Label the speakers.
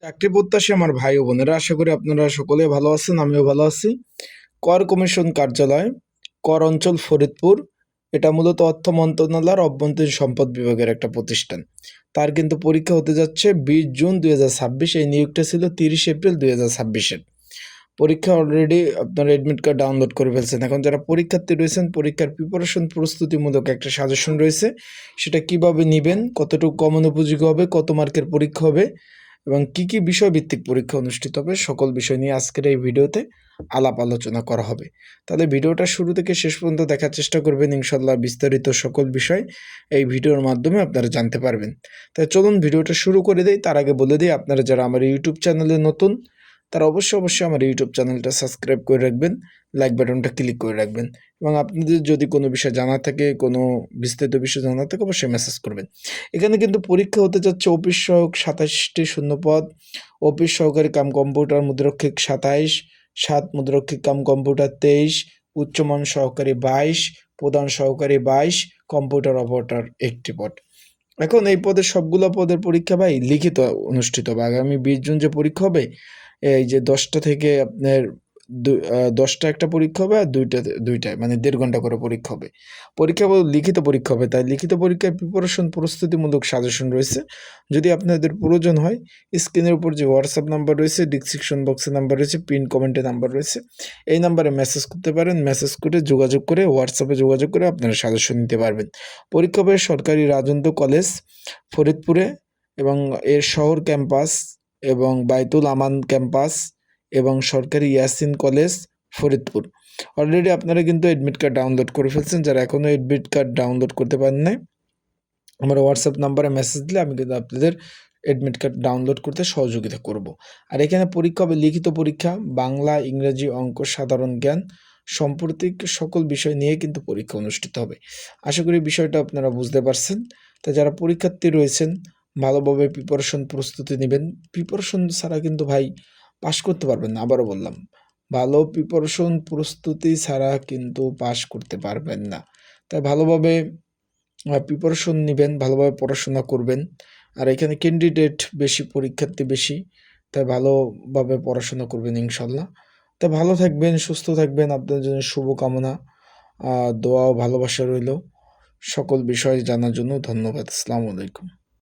Speaker 1: চাকরি প্রত্যাশী আমার ভাই ও বোনেরা, আশা করি আপনারা সকলে ভালো আছেন। আমিও ভালো আছি। কর কমিশন কার্যালয়, কর অঞ্চল ফরিদপুর, এটা মূলত অর্থ মন্ত্রণালয়ের অভ্যন্তরীণ সম্পদ বিভাগের একটা প্রতিষ্ঠান। তার কিন্তু পরীক্ষা হতে যাচ্ছে 20 জুন 2026। এই নিয়োগটা ছিল 30 এপ্রিল 2026-এর। পরীক্ষা অলরেডি আপনারা এডমিট কার্ড ডাউনলোড করে ফেলছেন। এখন যারা পরীক্ষার্থী রয়েছেন, পরীক্ষার প্রিপারেশন প্রস্তুতিমূলক একটা সাজেশন রয়েছে। সেটা কিভাবে নেবেন, কতটুকু কমন উপযোগী হবে, কত মার্কের পরীক্ষা হবে এবং কি কি বিষয়ভিত্তিক পরীক্ষা অনুষ্ঠিত হবে, সকল বিষয় নিয়ে আজকের এই ভিডিওতে আলাপ আলোচনা করা হবে। তাহলে ভিডিওটা শুরু থেকে শেষ পর্যন্ত দেখার চেষ্টা করবেন। ইনশাল্লাহ বিস্তারিত সকল বিষয় এই ভিডিওর মাধ্যমে আপনারা জানতে পারবেন। তাই চলুন ভিডিওটা শুরু করে দেই। তার আগে বলে দিই, আপনারা যারা আমার ইউটিউব চ্যানেলে নতুন, তারা অবশ্যই আমার ইউটিউব চ্যানেলটা সাবস্ক্রাইব করে রাখবেন, লাইক বাটনটা ক্লিক করে রাখবেন এবং আপনাদের যদি কোনো বিষয় জানা থাকে, কোনো বিস্তারিত বিষয় জানা থাকে, অবশ্যই মেসেজ করবেন। এখানে কিন্তু পরীক্ষা হতে যাচ্ছে অফিস সহক 27টি শূন্যপদ, অফিস সহকারী কাম কম্পিউটার মুদ্রক্ষিক 27, 7 মুদ্রক্ষিক কাম কম্পিউটার 23, উচ্চমান সহকারী 22, প্রধান সহকারী 22, কম্পিউটার অপারেটর 1টি পদ। এখন এই পদের সবগুলো পদের পরীক্ষা ভাই লিখিত অনুষ্ঠিত হবে। আগামী 20 জুন যে পরীক্ষা হবে, এই যে 10টা থেকে আপনার 10টা একটা পরীক্ষা হবে আর দুইটায় মানে 1.5 ঘন্টা করে পরীক্ষা হবে। পরীক্ষা লিখিত পরীক্ষা হবে, তাই লিখিত পরীক্ষার প্রিপারেশন প্রস্তুতিমূলক সাজেশন রয়েছে। যদি আপনাদের প্রয়োজন হয়, স্ক্রিনের উপর যে হোয়াটসঅ্যাপ নাম্বার রয়েছে, ডিসক্রিপশন বক্সে নাম্বার রয়েছে, পিন কমেন্টে নাম্বার রয়েছে, এই নাম্বারে মেসেজ করতে পারেন। মেসেজ করে যোগাযোগ করে, হোয়াটসঅ্যাপে যোগাযোগ করে আপনারা সাজেশন নিতে পারবেন। পরীক্ষা হবে সরকারি রাজেন্দ্র কলেজ ফরিদপুরে এবং এর শহর ক্যাম্পাস এবং বাইতুল আমান ক্যাম্পাস এবং সরকারি ইয়াসিন কলেজ ফরিদপুর। অলরেডি আপনারা কিন্তু এডমিট কার্ড ডাউনলোড করে ফেলছেন। যারা এখনও এডমিট কার্ড ডাউনলোড করতে পারেন নাই, আমার হোয়াটসঅ্যাপ নাম্বারে মেসেজ দিলে আমি কিন্তু আপনাদের এডমিট কার্ড ডাউনলোড করতে সহযোগিতা করব। আর এখানে পরীক্ষা হবে লিখিত পরীক্ষা, বাংলা, ইংরেজি, অঙ্ক, সাধারণ জ্ঞান, সাম্প্রতিক সকল বিষয় নিয়ে কিন্তু পরীক্ষা অনুষ্ঠিত হবে। আশা করি বিষয়টা আপনারা বুঝতে পারছেন। তা যারা পরীক্ষার্থী রয়েছেন, ভালোভাবে প্রিপারেশন প্রস্তুতি নেবেন। প্রিপারেশন ছাড়া কিন্তু ভাই পাশ করতে পারবেন না। আবারও বললাম, ভালো প্রিপারেশন প্রস্তুতি ছাড়া কিন্তু পাশ করতে পারবেন না। তাই ভালোভাবে প্রিপারেশন নেবেন, ভালোভাবে পড়াশোনা করবেন। আর এখানে ক্যান্ডিডেট বেশি, পরীক্ষার্থী বেশি, তাই ভালোভাবে পড়াশোনা করবেন ইনশাল্লাহ। তাই ভালো থাকবেন, সুস্থ থাকবেন। আপনাদের জন্য শুভকামনা, দোয়া ও ভালোবাসা রইল। সকল বিষয় জানার জন্য ধন্যবাদ। আসসালামু আলাইকুম।